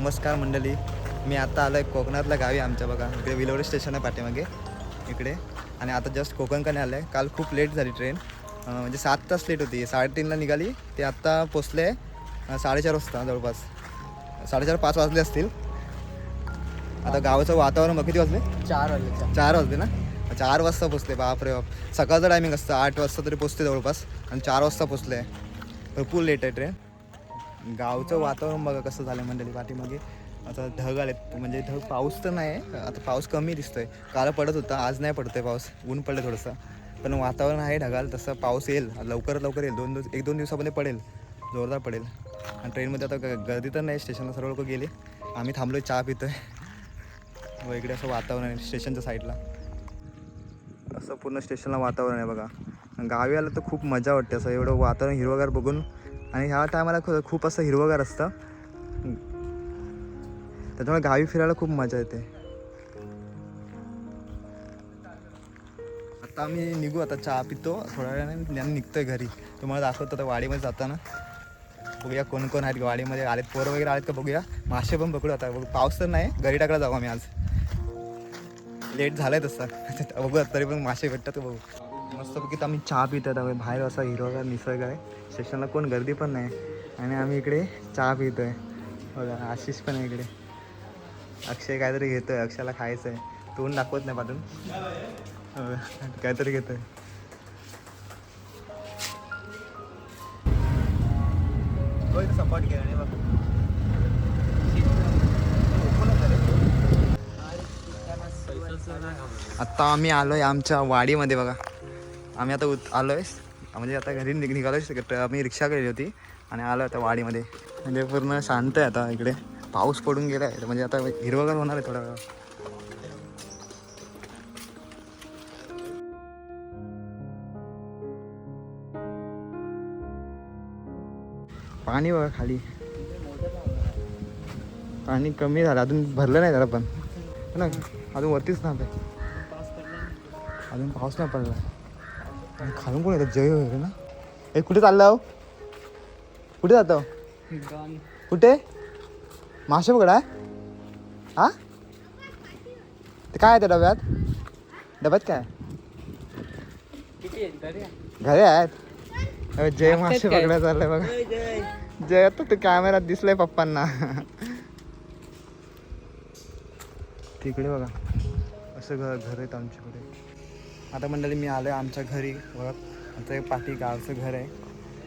नमस्कार मंडळी, मी आता आलो आहे कोकणातल्या गावी आमच्या बघा. इकडे विलवडे स्टेशन आहे पाठीमागे इकडे. आणि आता जस्ट कोकणकडे आलं आहे. काल खूप लेट झाली ट्रेन, म्हणजे 7 तास लेट होती. 3:30ला निघाली, ते आत्ता पोचले 4:30 वाजता जवळपास. 4:30-5 वाजले असतील. आता गावाचं वातावरण किती वाजले? 4 वाजले. 4 वाजले ना. 4 वाजता पोचले. बापरे बाप. सकाळचं टायमिंग असतं 8 वाजता तरी पोचते जवळपास, आणि 4 वाजता पोचले. भरपूर लेट आहे ट्रेन. गावचं वातावरण बघा कसं झालं मंडळी पाठीमागे. आता ढग आलेत, म्हणजे ढग, पाऊस तर नाही आहे. आता पाऊस कमी दिसतोय. काल पडत होता, आज नाही पडतोय पाऊस. ऊन पडलं थोडंसं, पण वातावरण आहे ढगाल. तसं पाऊस येईल, लवकरात लवकर येईल. 1-2 दिवसामध्ये पडेल, जोरदार पडेल. आणि ट्रेनमध्ये आता गर्दी तर नाही, स्टेशनला सर्व लोक गेले. आम्ही थांबलो, चहा पितोय. व इकडे असं वातावरण आहे स्टेशनच्या साईडला. असं पूर्ण स्टेशनला वातावरण आहे बघा. गावी आलं तर खूप मजा वाटते, असं एवढं वातावरण हिरवगार बघून. आणि ह्या टायमाला खूप असं हिरवगार असतं, त्याच्यामुळे गावी फिरायला खूप मजा येते. आता आम्ही निघू, आता चहा पितो थोड्या वेळाने निघतोय घरी. तुम्हाला दाखवतो आता वाडीमध्ये जाताना. बघूया कोण कोण आहेत वाडीमध्ये. आलेत पोरं वगैरे आलेत का बघूया. मासे पण पकडू आता. पाऊस तर नाही, घरी टाकायला जाऊ आम्ही. आज लेट झालंय तसं. बघू तरी पण मासे भेटतात का बघू. मस्तपैकी आम्ही चहा पितात. बाहेर असा हिरवगार निसर्ग आहे. स्टेशनला कोण गर्दी पण नाही, आणि आम्ही इकडे चहा पितोय बघा. आशिष पण आहे इकडे. अक्षय काहीतरी घेतोय, अक्षयला खायचं आहे. तोंड दाखवत नाही पाठून, काहीतरी घेतोय. सपोर्ट केला नाही बघ. आत्ता आम्ही आलो आहे आमच्या वाडीमध्ये बघा. आम्ही आता आलो आहे, म्हणजे आता घरी निघालो आहे. आम्ही रिक्षा केली होती आणि आलो आता वाडीमध्ये. म्हणजे पूर्ण शांत आहे आता इकडे. पाऊस पडून गेला आहे, म्हणजे आता हिरवगार होणार आहे थोडा वेळ. पाणी बघा खाली. पाणी कमी झालं, अजून भरलं नाही जरा पण ना, अजून वरतीच ना. अजून पाऊस नाही पडला. आणि खालून कोण येतं, जय वगैरे ना. ए कुठे चाललं, कुठे जातो, कुठे? मासे पकडा. हा, ते काय आहे त्या डब्यात? डब्यात काय घरे आहेत? जय मासे पकडायला चाललंय बघा. जय आता ते कॅमेऱ्यात दिसलंय पप्पांना. तिकडे बघा असं घर आहेत आमच्याकडे. आता मंडळी मी आलो आहे आमच्या घरी बघा. आमचं एक पाठी गावचं घर आहे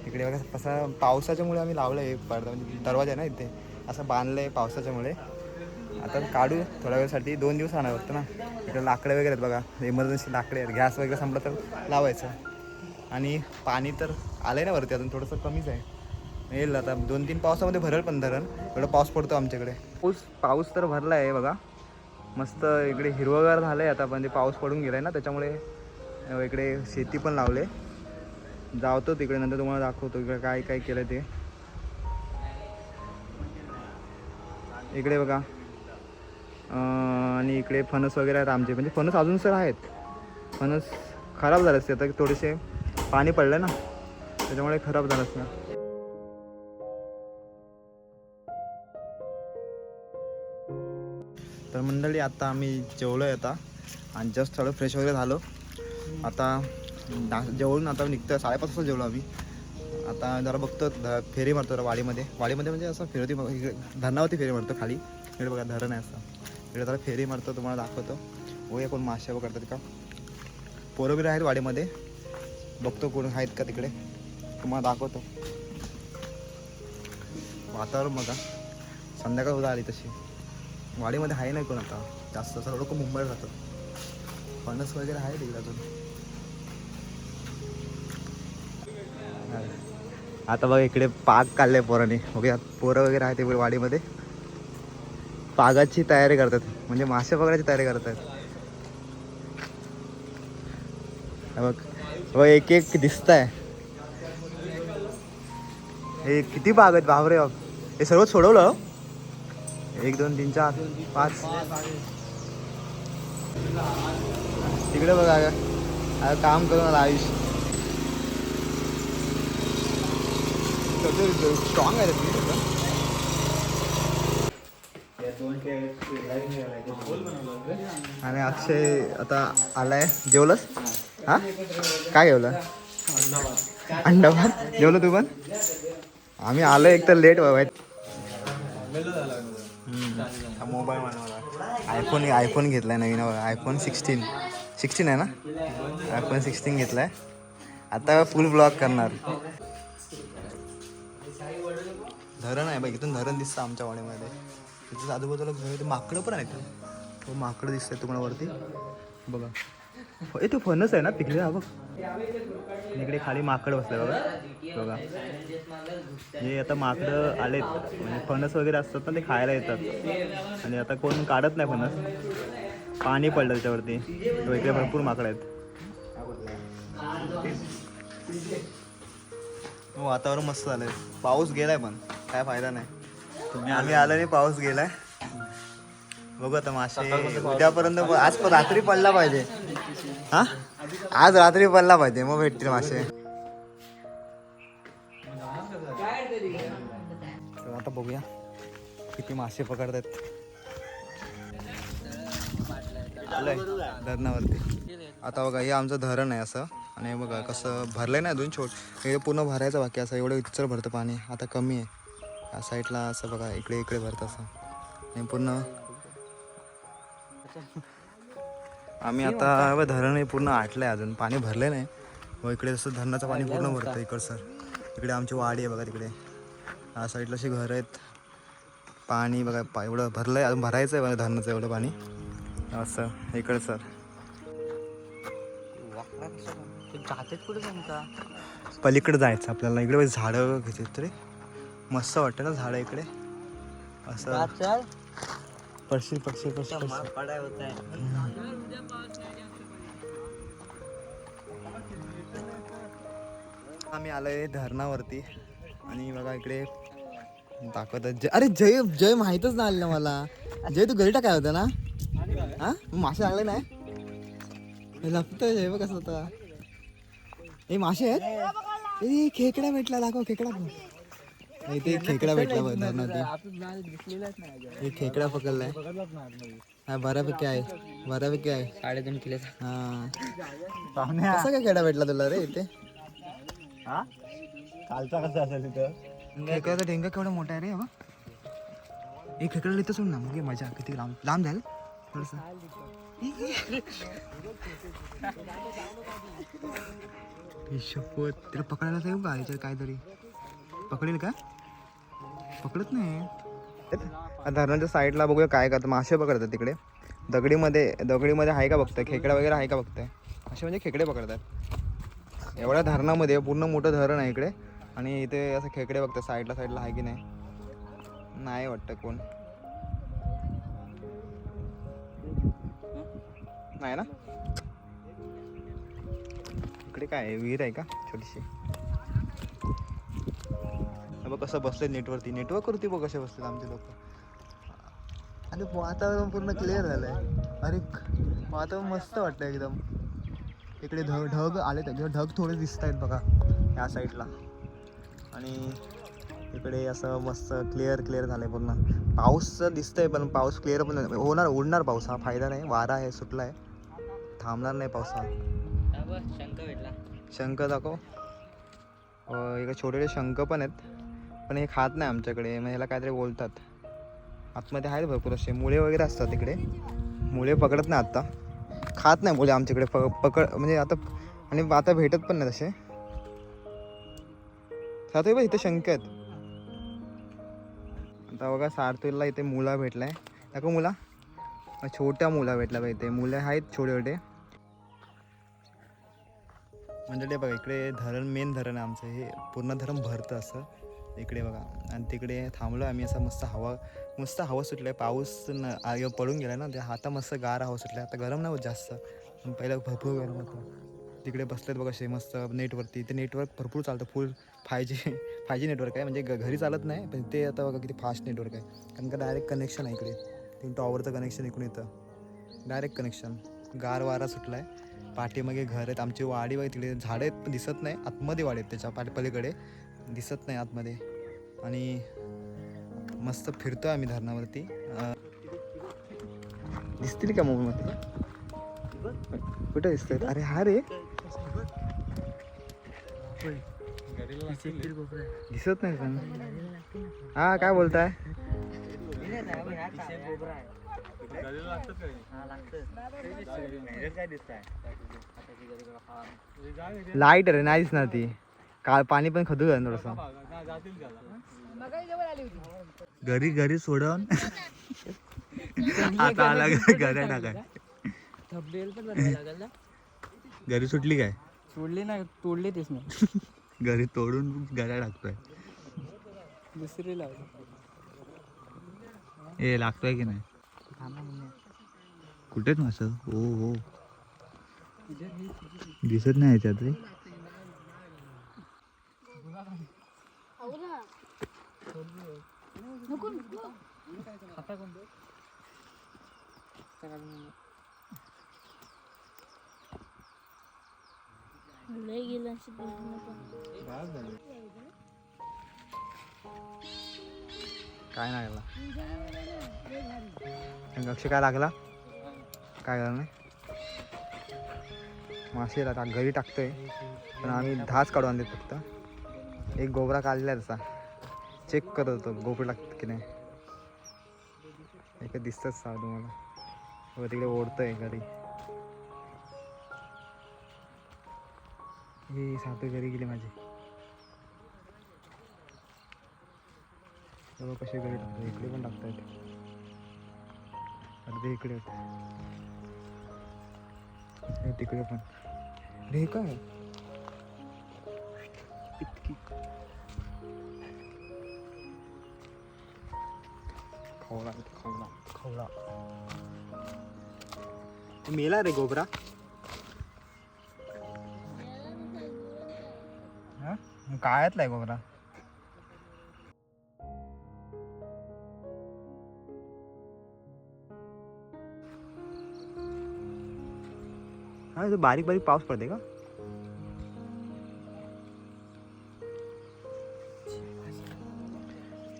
इकडे बघा. असं पावसाच्यामुळे आम्ही लावलं आहे पडदा, म्हणजे दरवाजा आहे ना इथे, असं बांधलं आहे पावसाच्यामुळे. आता काढू थोड्या वेळासाठी, 2 दिवस राहणार होतं ना. इकडे लाकडं वगैरे आहेत बघा, एमर्जन्सी लाकडे आहेत. गॅस वगैरे संपलं तर लावायचं. आणि पाणी तर आलं आहे ना वरती, अजून थोडंसं कमीच आहे. येईल आता 2-3 पावसामध्ये भरेल पण धरण. एवढं पाऊस पडतो आमच्याकडे. पाऊस तर भरला आहे बघा. मस्त इकडे हिरवगार झालं आहे आता, पण ते पाऊस पडून गेला आहे ना, त्याच्यामुळे इकडे शेती पण लावले. जावतो तिकडे, नंतर तुम्हाला दाखवतो इकडे काय काय केलं ते. इकडे बघा. आणि इकडे फणस वगैरे आहेत आमचे, म्हणजे फणस अजून सर आहेत. फणस खराब झाले असते, आता थोडेसे पाणी पडलं ना, त्याच्यामुळे खराब झालं असतं. तर मंडळी आता आम्ही जेवलो आहे आता, आणि जस्ट थोडं फ्रेश वगैरे झालो. आता जेवून आता निघतो. 5:30 वाजता जेवलो आम्ही. आता जरा बघतो, फेरी मारतो जरा वाडीमध्ये. म्हणजे असं फिरती इकडे धरणावरती फेरी मारतो खाली. इकडे बघा धरण आहे असं. इकडे जरा फेरी मारतो, तुम्हाला दाखवतो. बघूया कोण मासे पकडतात का. पोरं बिरं आहेत वाडीमध्ये, बघतो कोण आहेत का तिकडे, तुम्हाला दाखवतो. वातावरण बघा, संध्याकाळ होता आली तशी. वाडीमध्ये आहे नाही कोण आता जास्त, सर्व लोक मुंबईला राहतात. फणस वगैरे आहे तिकडे अजून. आता बघा इकडे पाग काढले पोरांनी. बघूया पोरं वगैरे आहेत इकडे वाडीमध्ये, पागाची तयारी करतात, म्हणजे मासे पकडायची तयारी करतात. बघ एक एक दिसत आहे. हे किती पाग आहेत बापरे बाप. हे सर्व सोडवलं. 1 2 3 4 5. तिकडे बघा काम करून आला आयुष. स्ट्रॉंग आहे. आणि अक्षय आता आलाय. जेवलंस? हा काय जेवलं? अंडा भात जेवलं तू पण? आम्ही आलो एक तर लेट बाबा. मोबाईल मला आयफोन घेतलाय नवीन आयफोन 16 आहे ना. आयफोन 16 घेतलाय. आता फुल ब्लॉग करणार. धरण आहे बघ, इथून धरण दिसतं आमच्या वाड्यामध्ये. तिथं आजूबाजूला घर माकडं पण आहेत. हो माकडं दिसतंय तुम्हाला वरती बघा. तो फणस आहे ना पिकले हा बघ. इकडे खाली माकड बसले बघा बघा. हे आता माकडं आलेत म्हणजे फणस वगैरे असतात ना ते खायला येतात. आणि आता कोण काढत नाही फणस, पाणी पडलं त्याच्यावरती. इकडे भरपूर माकड आहेत. वातावरण मस्त झालंय. पाऊस गेलाय पण काय फायदा नाही. आम्ही आलो नाही, पाऊस गेलाय. बघू आता मासे उद्यापर्यंत. आज रात्री पडला पाहिजे. हा आज रात्री पडला पाहिजे मग भेटतील मासे. आता बघूया किती मासे पकडतात. आलंय धरणावरती. आता बघा हे आमचं धरण आहे असं. आणि बघा कसं भरलंय ना अजून हे पूर्ण भरायचं बाकी. असं एवढं इचर भरतं पाणी. आता कमी आहे या साईडला. असं बघा इकडे इकडे भरतं असं. आणि पूर्ण आम्ही आता धरण हे पूर्ण आटलंय, अजून पाणी भरलं नाही. व इकडे जसं धरणाचं पाणी पूर्ण भरतं इकडचं. इकडे आमची वाडी आहे बघा तिकडे. या साईडला अशी घरं आहेत. पाणी बघा एवढं भरलंय, अजून भरायचं आहे बघा धरणाचं एवढं पाणी असं इकडं सर. पलीकडे जायचं आपल्याला. इकडे झाडं घ्यायचे तरी मस्त वाटतं ना झाडं इकडे असं. पडशील पडशील पडशील. आम्ही आलोय धरणावरती आणि बघा इकडे दाखवतात. अरे जय जय माहीतच नाही आलं ना मला. जय तू घरी टाकाय होता ना. हा मासे लागले नाही लपतोय जय बघ कसं होता. हे मासे आहेत. ए खेकडा भेटला. दाखव खेकडा. इथे खेकडा भेटला बघ धरणावरती. हे खेकडा पकडलाय. हा बऱ्यापैकी आहे, बऱ्यापैकी आहे. 2.5 किलो. हा कसा काय खेकडा भेटला तुला रे इथे? हा कालचा कसा असेल तिथं. खेकड्याचा ढेंगा केवढा मोठा आहे रे. बघ एक खेकडा इथं सोड ना. मग मजा किती लांब लांब जाईल थोडस. शपथ तिला पकडायला येऊ का याच्यात काहीतरी पकडेल का? पकडत नाही. धरणाच्या साईडला बघूया काय करतं. मासे पकडतात तिकडे दगडीमध्ये आहे का बघताय. खेकडा वगैरे आहे का बघताय. असे म्हणजे खेकडे पकडतात एवढ्या धरणामध्ये. पूर्ण मोठं धरण आहे इकडे. आणि इथे असं खेकडे बघतात साईडला आहे की नाही वाटतं कोण नाही ना. इकडे काय आहे, विहीर आहे का छोटीशी. बघ कसं बसले नेटवर्कवरती बघ कसे बसलेत आमचे लोक. आणि वातावरण पूर्ण क्लिअर झालंय. अरे वातावरण मस्त वाटतं एकदम. इकडे ढग आले तर ढग थोडे दिसत आहेत बघा या साईडला. आणि इकडे असं मस्त क्लिअर झालंय पूर्ण. पाऊस दिसतंय पण पाऊस क्लिअर पण उडणार पाऊस. हा फायदा नाही. वारा आहे सुटलाय, थांबणार नाही पाऊस हा. शंख दाखव. इकडे छोटे शंख पण आहेत पण हे खात नाही आमच्याकडे. मग ह्याला काहीतरी बोलतात. आतमध्ये आहेत भरपूर असे मुळे वगैरे असतात तिकडे. मुळे पकडत नाही आत्ता. खात नाही मुळे आमच्याकडे पकड म्हणजे आता. आणि आता भेटत पण नाही तसे. सातवी बघ इथे शंख आहेत. आता बघा सारथीला इथे मुला भेटलाय. दाखव मुला. छोट्या मुला भेटला बघा इथे. मुले आहेत छोटे म्हणजे बघा इकडे मेन धरण आहे आमचं. हे पूर्ण धरण भरतं असं इकडे बघा. आणि तिकडे थांबलो आम्ही. असं मस्त हवा सुटली आहे. पाऊस पडून गेला ना ते. आता मस्त गार हवा सुटली. आता गरम नाही होत जास्त, पण पहिलं भरपूर गरम होतं. तिकडे बसलेत बघा असे मस्त नेटवरती. ते नेटवर्क भरपूर चालतं. फुल 5G नेटवर्क आहे. म्हणजे घरी चालत नाही पण ते आता बघा किती फास्ट नेटवर्क आहे. कारण का डायरेक्ट कनेक्शन आहे इकडे. 3 टॉवरचं कनेक्शन इकडून येतं. Direct connection. गार वारा सुटला आहे. पाठीमागे घर आहेत आमची. वाडी बघा तिकडे झाडं आहेत पण दिसत नाही. आतमध्ये वाडी आहेत त्याच्या पलीकडे दिसत नाही आतमध्ये. आणि मस्त फिरतो आम्ही धरणावरती. दिसतील का मोबाईलमध्ये? कुठं दिसतोय? अरे हा रे, दिसत नाही पण. हा काय बोलताय? लाईट रे नाही दिसणार ती. काल पाणी पण खदू झालं थोडंसं. घरी सोडून आता आला घरी टाकाय. घरी सुटली काय? सोडली नाही, तोडली तेच नाही. घरी तोडून घरा टाकतोय. दुसरी लावली. ए लागतोय की नाही? कुठेच मासं? हो हो दिसत नाही याच्यात रे. काय नाही लागला. लक्ष काय लागला? काय झालं नाही? मासे घरी टाकतोय पण आम्ही धास काढून आणले फक्त. एक गोबरा काढला तसा चेक करत होतो गोबरा लागत की नाही. एक दिसतच सा तुम्हाला तिकडे ओढतोय घरी. हे सापे घरी गेले माझे. सर्व कसे घरी टाकतात. इकडे पण टाकतायत. अर्धे इकडे होते तिकडे पण. हे काय इतकी खवळा खवळा खवळा मेला रे गोबरा. हा काळ्यातला आहे गोबरा. हा बारीक बारीक पाऊस पडते का?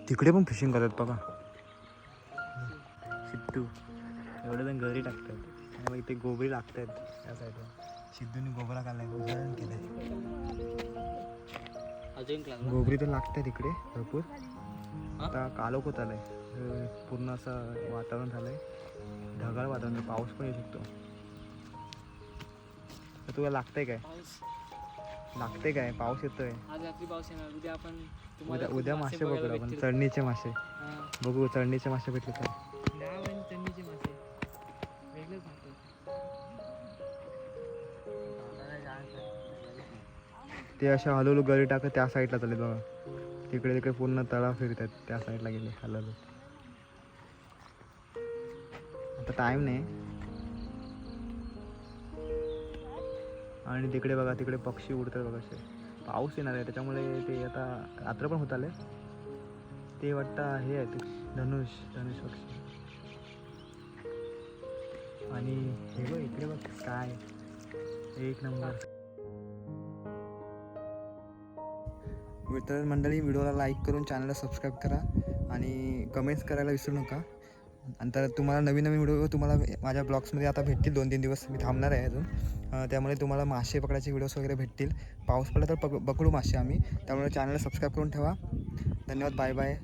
तिकडे पण फिशिंग करतात बघा. सिद्धू एवढे जण घरी टाकतात आणि मग ते गोबरी लागतात त्या साईडला. सिद्धूने गोबरा काढलाय, उदाहरण केलंय. गोबरी तर लागतात इकडे भरपूर. आता कालोख होत आलाय, पूर्ण असं वातावरण झालंय, ढगाळ वातावरण, पाऊस पण येऊ शकतो. तर तुला लागतंय काय? लागते काय? पाऊस येतोय. आज रात्री पाऊस येणार. उद्या आपण उद्या मासे बघू आपण, चढणीचे मासे बघू. चढणीचे मासे भेटले तर. चढणीचे मासे वेगळेच लागतात. ते अशा हलवलो गरी टाकत त्या साईडला चालले बघा. तिकडे तिकडे पूर्ण तळा फिरतात, त्या साईडला गेले हलवलो. आता टाइम नाही. आणि तिकडे बघा, तिकडे पक्षी उडतात बघा. असे पाऊस येणार आहे त्याच्यामुळे ते आता रात्र पण होत आले. ते वाटतं हे आहे ते धनुष पक्षी. आणि हे बघ इकडे बघ काय एक नंबर. मित्र मंडळी, व्हिडिओला लाईक करून चॅनलला सबस्क्राईब करा आणि कमेंट्स करायला विसरू नका. नंतर तुम्हाला नवीन व्हिडिओ तुम्हाला माझ्या ब्लॉग्समध्ये आता भेटतील. 2-3 दिवस मी थांबणार आहे अजून. त्यामुळे तुम्हाला मासे पकडायचे व्हिडिओज वगैरे भेटतील. पाऊस पडला तर पकडू मासे आम्ही. त्यामुळे चॅनलला सबस्क्राईब करून ठेवा. धन्यवाद. Bye bye.